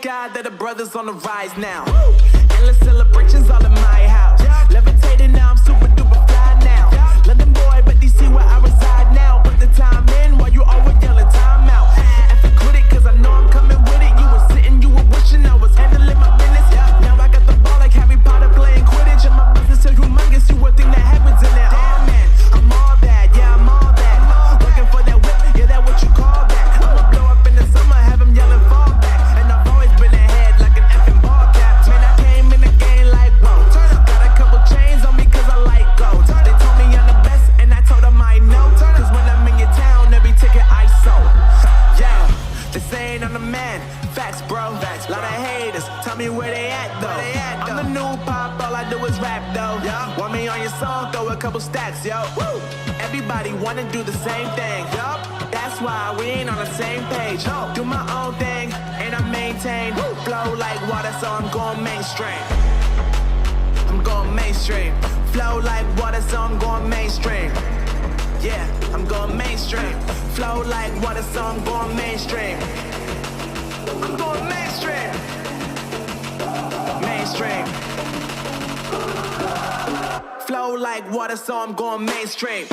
sky that the brothers on the rise now. Endless celebrations all in my house. Levitating now, I'm super duper fly now. London boy, but they see where I reside now. Put the time in while you always yelling time out. And if quit it, cause I know I'm coming with it. You were sitting, you were wishing I was handling my business. Now I got the ball like Harry Potter playing Quidditch. And my business is humongous, you would think that happens in there. Damn man, I'm all that, yeah, I'm all that. Working for that whip, yeah, that what you call that. I'ma blow up in the summer, have them yelling fall back. And I've always been ahead like an effing ball cap. Man, I came in the game like, whoa. Got a couple chains on me cause I like gold. They told me I'm the best and I told them I know. Cause when I'm in your town, every ticket I sold. Yeah, they saying I'm the man. Facts, bro. Lot of haters, tell me where they at though. I'm the new pop, all I do is rap though. Want me on your song, throw a couple stacks, yo. Woo! Everybody wanna do the same thing. Yup, that's why we ain't on the same page. Do my own thing, and I maintain. Flow like water, so I'm going mainstream. I'm going mainstream. Flow like water, so I'm going mainstream. Yeah, I'm going mainstream. Flow like water, so I'm going mainstream. I'm going mainstream. Mainstream. Flow like water, so I'm going mainstream.